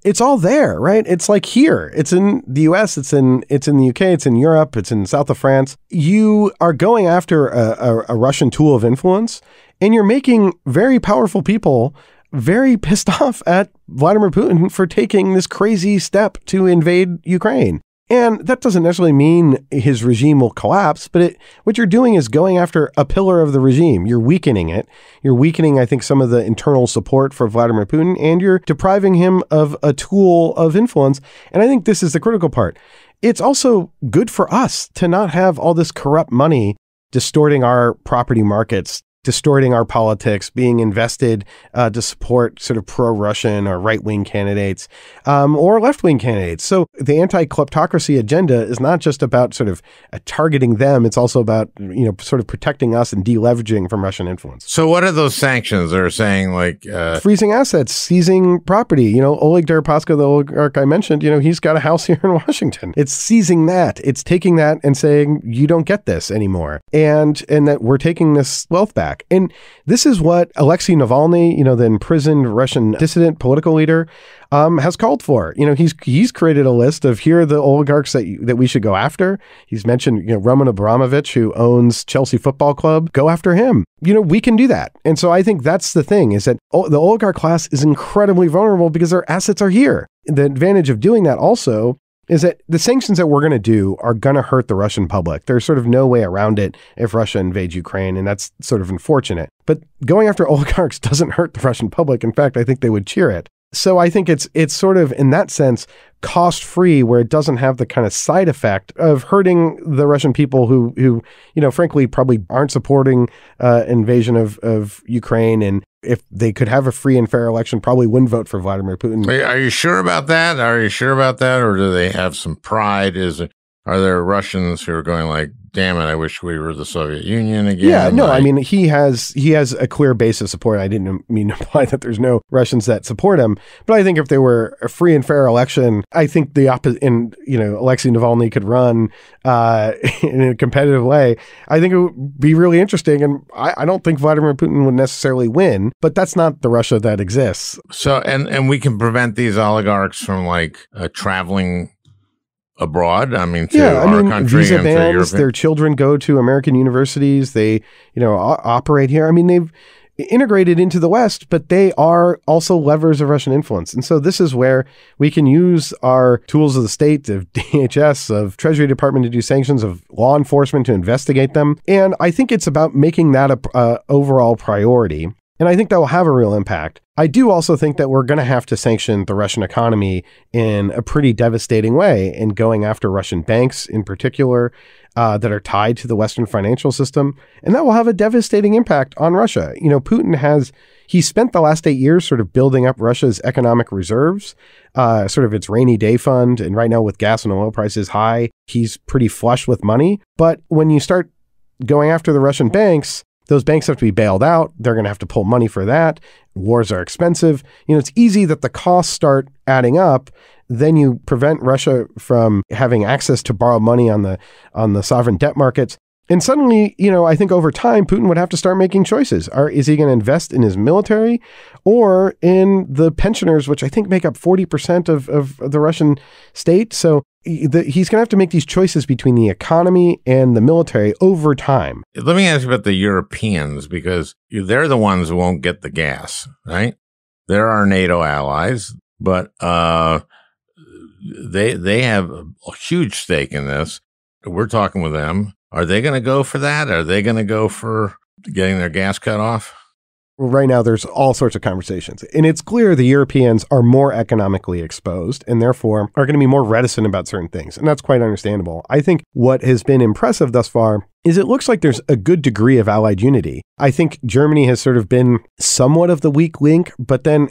it's all there, right? It's like here. It's in the US, it's in the UK, it's in Europe, it's in south of France. You are going after a Russian tool of influence, and you're making very powerful people very pissed off at Vladimir Putin for taking this crazy step to invade Ukraine. And that doesn't necessarily mean his regime will collapse, but what you're doing is going after a pillar of the regime. You're weakening it. You're weakening, I think, some of the internal support for Vladimir Putin, and you're depriving him of a tool of influence. And I think this is the critical part. It's also good for us to not have all this corrupt money distorting our property markets, distorting our politics, being invested to support sort of pro-Russian or right-wing candidates or left-wing candidates. So the anti-kleptocracy agenda is not just about sort of targeting them. It's also about, sort of protecting us and deleveraging from Russian influence.
So what are those sanctions? They're saying
freezing assets, seizing property. Oleg Deripaska, the oligarch I mentioned, he's got a house here in Washington. It's seizing that. It's taking that and saying, you don't get this anymore. And that we're taking this wealth back. And this is what Alexei Navalny, the imprisoned Russian dissident political leader, has called for. He's created a list of here are the oligarchs that we should go after. He's mentioned, Roman Abramovich, who owns Chelsea Football Club. Go after him. We can do that. And so I think that's the thing, is that the oligarch class is incredibly vulnerable because their assets are here. The advantage of doing that also is that the sanctions that we're going to do are going to hurt the Russian public. There's sort of no way around it if Russia invades Ukraine, and that's sort of unfortunate. But going after oligarchs doesn't hurt the Russian public. In fact, I think they would cheer it. So I think it's sort of, in that sense, cost-free, where it doesn't have the kind of side effect of hurting the Russian people who frankly, probably aren't supporting invasion of Ukraine. And if they could have a free and fair election, probably wouldn't vote for Vladimir Putin.
Are you sure about that? Or do they have some pride? are there Russians who are going like, damn it, I wish we were the Soviet Union again?
Yeah, no,
like,
I mean, he has a clear base of support. I didn't mean to imply that there's no Russians that support him, but I think if there were a free and fair election, I think the opposite, and Alexei Navalny could run in a competitive way. I think it would be really interesting, and I don't think Vladimir Putin would necessarily win, but that's not the Russia that exists.
So, and we can prevent these oligarchs from like traveling abroad. I mean, to our country
visa
and to
bans,
Europe.
their children go to American universities. They, operate here. I mean, they've integrated into the West, but they are also levers of Russian influence. And so this is where we can use our tools of the state, of DHS, of Treasury Department to do sanctions, of law enforcement to investigate them. And I think it's about making that a overall priority. And I think that will have a real impact. I do also think that we're going to have to sanction the Russian economy in a pretty devastating way, and going after Russian banks in particular that are tied to the Western financial system. And that will have a devastating impact on Russia. Putin he spent the last 8 years sort of building up Russia's economic reserves, sort of its rainy day fund. And right now with gas and oil prices high, he's pretty flush with money. But when you start going after the Russian banks, those banks have to be bailed out. They're going to have to pull money for that. Wars are expensive. It's easy that the costs start adding up. Then you prevent Russia from having access to borrow money on the sovereign debt markets. And suddenly, I think over time, Putin would have to start making choices. Is he going to invest in his military or in the pensioners, which I think make up 40% of the Russian state? So he's going to have to make these choices between the economy and the military over time.
Let me ask you about the Europeans, because they're the ones who won't get the gas, right? They're our NATO allies, but they have a huge stake in this. We're talking with them. Are they going to go for that? Are they going to go for getting their gas cut off?
Right now, there's all sorts of conversations. And it's clear the Europeans are more economically exposed and therefore are going to be more reticent about certain things. And that's quite understandable. I think what has been impressive thus far is it looks like there's a good degree of allied unity. I think Germany has sort of been somewhat of the weak link, but then,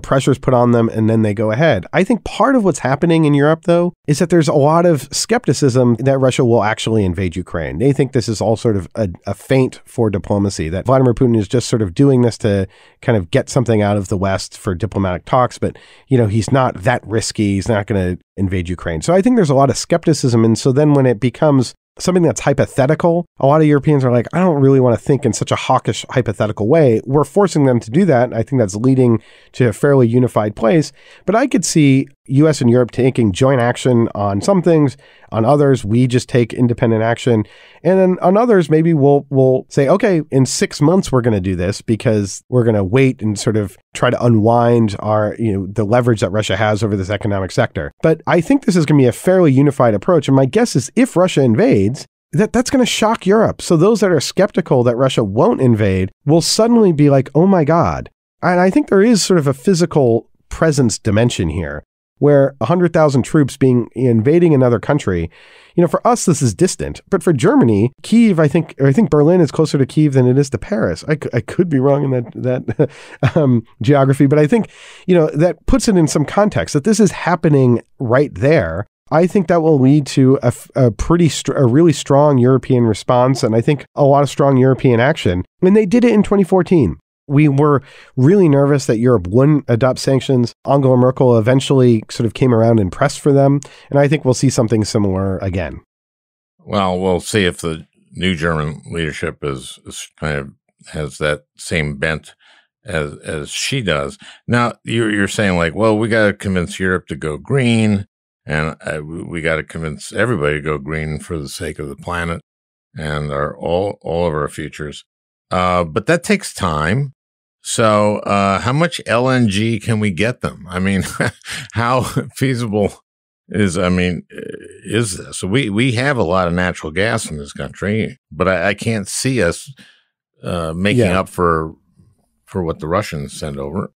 pressure's put on them and then they go ahead. I think part of what's happening in Europe, though, is that there's a lot of skepticism that Russia will actually invade Ukraine. They think this is all sort of a feint for diplomacy, that Vladimir Putin is just sort of doing this to kind of get something out of the West for diplomatic talks. But, he's not that risky. He's not going to invade Ukraine. So I think there's a lot of skepticism. And so then when it becomes something that's hypothetical, a lot of Europeans are like, I don't really want to think in such a hawkish, hypothetical way. We're forcing them to do that. I think that's leading to a fairly unified place. But I could see U.S. and Europe taking joint action on some things. On others, we just take independent action. And then on others, maybe we'll say, okay, in 6 months, we're going to do this because we're going to wait and sort of try to unwind the leverage that Russia has over this economic sector. But I think this is going to be a fairly unified approach. And my guess is if Russia invades, that's going to shock Europe. So those that are skeptical that Russia won't invade will suddenly be like, oh my God. And I think there is sort of a physical presence dimension here, where 100,000 troops invading another country, for us, this is distant. But for Germany, Kyiv, I think Berlin is closer to Kyiv than it is to Paris. I could be wrong in that geography, but I think, that puts it in some context that this is happening right there. I think that will lead to a really strong European response. And I think a lot of strong European action. And they did it in 2014. We were really nervous that Europe wouldn't adopt sanctions. Angela Merkel eventually sort of came around and pressed for them. And I think we'll see something similar again.
Well, we'll see if the new German leadership is kind of has that same bent as she does. Now, you're saying like, well, we got to convince Europe to go green, and we got to convince everybody to go green for the sake of the planet and all of our futures. But that takes time. So, how much LNG can we get them? I mean, how feasible is this? We have a lot of natural gas in this country, but I can't see us, making up for what the Russians send over.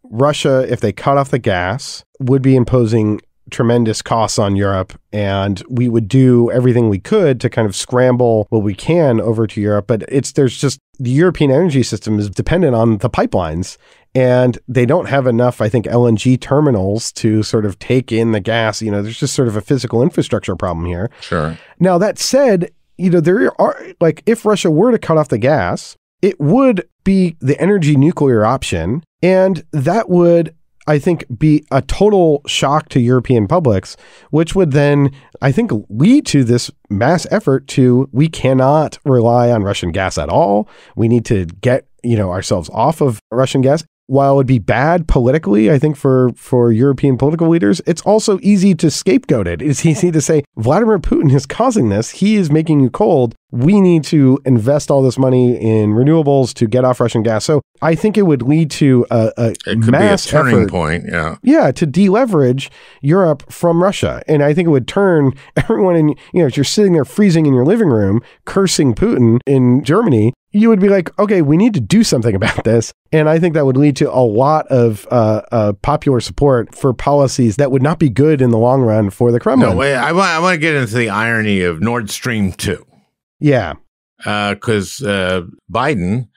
Russia, if they cut off the gas, would be imposing tremendous costs on Europe, and we would do everything we could to kind of scramble what we can over to Europe. But there's just the European energy system is dependent on the pipelines, And they don't have enough, I think, LNG terminals to sort of take in the gas. There's just sort of a physical infrastructure problem here.
Sure.
Now, that said, there are, like, if Russia were to cut off the gas, it would be the energy nuclear option. And that would, I think, be a total shock to European publics, which would then, I think, lead to this mass effort to, we cannot rely on Russian gas at all. We need to get, ourselves off of Russian gas. While it would be bad politically, I think, for European political leaders, it's also easy to scapegoat it. It's easy to say, Vladimir Putin is causing this. He is making you cold. We need to invest all this money in renewables to get off Russian gas. So I think it would lead to a mass
be a turning
effort,
point, yeah.
Yeah, to deleverage Europe from Russia. And I think it would turn everyone in, if you're sitting there freezing in your living room, cursing Putin in Germany, you would be like, okay, we need to do something about this. And I think that would lead to a lot of popular support for policies that would not be good in the long run for the Kremlin.
No, wait, I want to get into the irony of Nord Stream 2.
Yeah.
Because Biden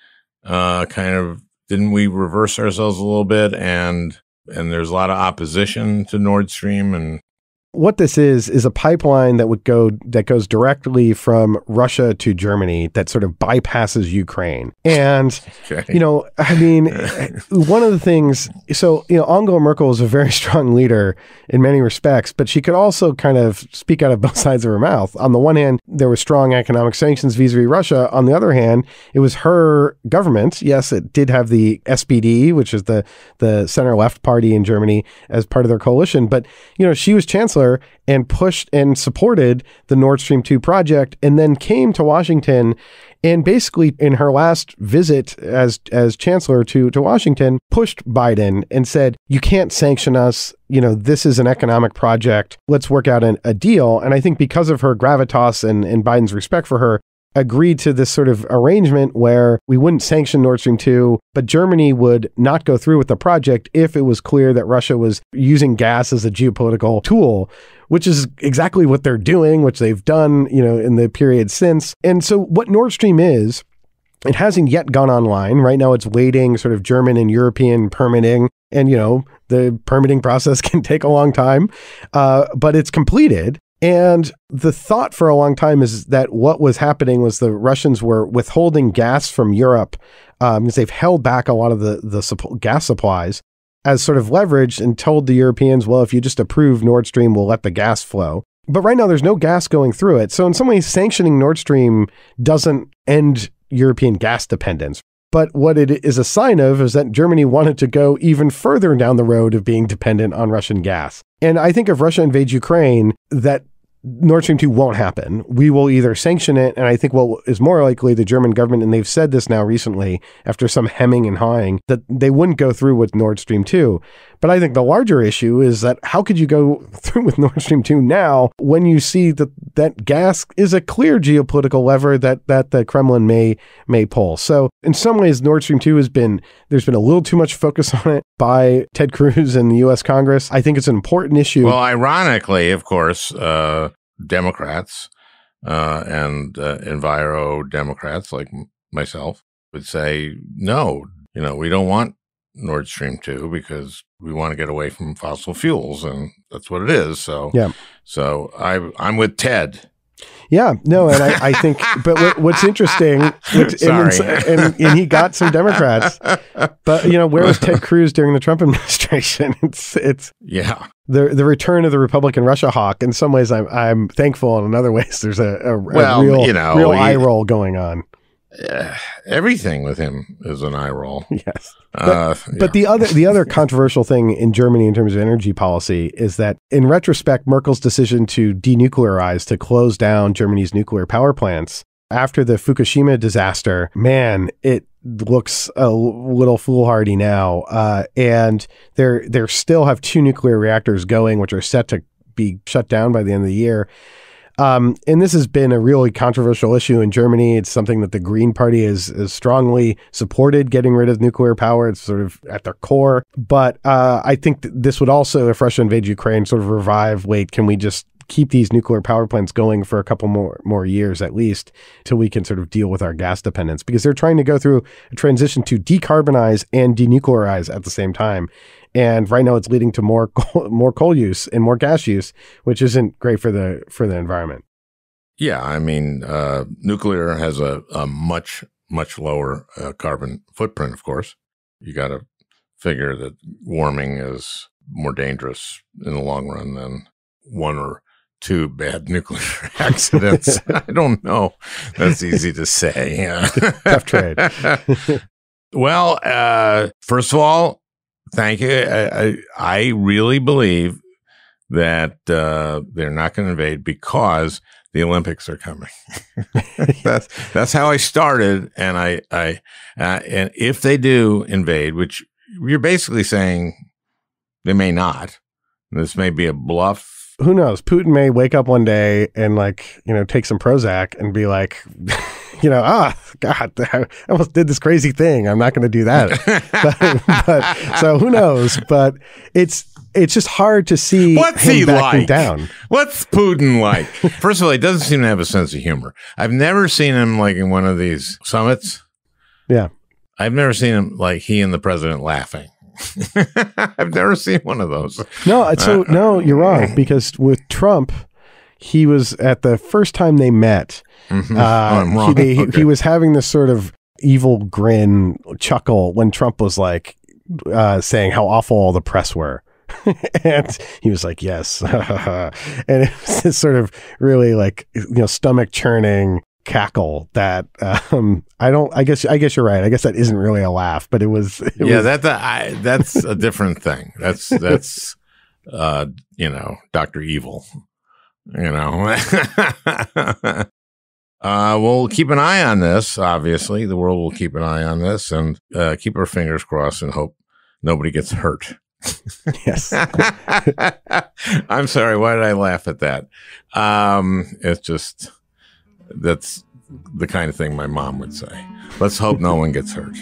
kind of, didn't we reverse ourselves a little bit? And there's a lot of opposition to Nord Stream. And
what this is a pipeline that goes directly from Russia to Germany that sort of bypasses Ukraine. And,
okay.
One of the things, Angela Merkel is a very strong leader in many respects, but she could also kind of speak out of both sides of her mouth. On the one hand, there were strong economic sanctions vis-a-vis Russia. On the other hand, it was her government. Yes, it did have the SPD, which is the center-left party in Germany, as part of their coalition. But, she was chancellor and pushed and supported the Nord Stream 2 project, and then came to Washington and basically in her last visit as chancellor to Washington, pushed Biden and said, you can't sanction us. This is an economic project. Let's work out a deal. And I think because of her gravitas and Biden's respect for her, agreed to this sort of arrangement where we wouldn't sanction Nord Stream 2, but Germany would not go through with the project if it was clear that Russia was using gas as a geopolitical tool, which is exactly what they're doing, which they've done, in the period since. And so what Nord Stream is, it hasn't yet gone online. Right now it's waiting sort of German and European permitting. And, the permitting process can take a long time, but it's completed. And the thought for a long time is that what was happening was the Russians were withholding gas from Europe because they've held back a lot of the gas supplies as sort of leverage and told the Europeans, well, if you just approve Nord Stream, we'll let the gas flow. But right now there's no gas going through it. So in some ways, sanctioning Nord Stream doesn't end European gas dependence. But what it is a sign of is that Germany wanted to go even further down the road of being dependent on Russian gas. And I think if Russia invades Ukraine, that Nord Stream 2 won't happen. We will either sanction it, and I think what is more likely, the German government, and they've said this now recently, after some hemming and hawing, that they wouldn't go through with Nord Stream 2. But I think the larger issue is that how could you go through with Nord Stream 2 now when you see that gas is a clear geopolitical lever that the Kremlin may pull? So in some ways, Nord Stream 2 there's been a little too much focus on it by Ted Cruz and the U.S. Congress. I think it's an important issue.
Well, ironically, of course, Democrats and enviro Democrats like myself would say, no, we don't want Nord Stream 2 because we want to get away from fossil fuels, and that's what it is. So, yeah. So I'm with Ted.
Yeah, no, and I think, but what's interesting, and he got some Democrats, but where was Ted Cruz during the Trump administration? It's
yeah,
the return of the Republican Russia hawk. In some ways, I'm thankful, and in other ways, there's a real eye roll going on.
Everything with him is an eye roll.
Yes. But the other controversial thing in Germany in terms of energy policy is that in retrospect, Merkel's decision to denuclearize, to close down Germany's nuclear power plants after the Fukushima disaster, man, it looks a little foolhardy now. And they still have 2 nuclear reactors going, which are set to be shut down by the end of the year. And this has been a really controversial issue in Germany. It's something that the Green Party has strongly supported, getting rid of nuclear power. It's sort of at their core. But I think this would also, if Russia invades Ukraine, sort of revive, can we just keep these nuclear power plants going for a couple more years at least till we can sort of deal with our gas dependence, because they're trying to go through a transition to decarbonize and denuclearize at the same time. And right now it's leading to more coal use and more gas use, which isn't great for the environment.
Yeah, I mean, nuclear has a much lower carbon footprint, of course. You got to figure that warming is more dangerous in the long run than one or two bad nuclear accidents. I don't know. That's easy to say.
Tough trade.
Well, first of all, thank you. I really believe that they're not going to invade because the Olympics are coming. That's how I started, and and if they do invade, which you're basically saying they may not, this may be a bluff.
Who knows? Putin may wake up one day and take some Prozac and be like, God, I almost did this crazy thing. I'm not going to do that. but so who knows? But it's just hard to see
what's
him
he
backing
like?
Down.
What's Putin like? First of all, he doesn't seem to have a sense of humor. I've never seen him like in one of these summits.
Yeah.
I've never seen him like he and the president laughing. I've never seen one of those.
No, you're wrong. Because with Trump, he was at the first time they met.
Mm-hmm. I'm wrong.
He was having this sort of evil grin chuckle when Trump was like saying how awful all the press were. And he was like, yes. And it was this sort of really stomach churning cackle that I guess you're right. I guess that isn't really a laugh, but it was.
That's a different thing. That's Dr. Evil, we'll keep an eye on this. Obviously, the world will keep an eye on this and keep our fingers crossed and hope nobody gets hurt.
Yes.
I'm sorry. Why did I laugh at that? It's just, that's the kind of thing my mom would say. Let's hope no one gets hurt.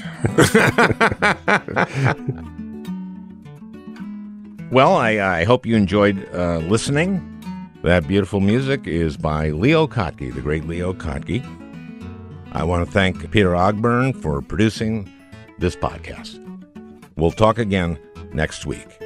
Well, I hope you enjoyed listening. That beautiful music is by Leo Kottke, the great Leo Kottke. I want to thank Peter Ogburn for producing this podcast. We'll talk again next week.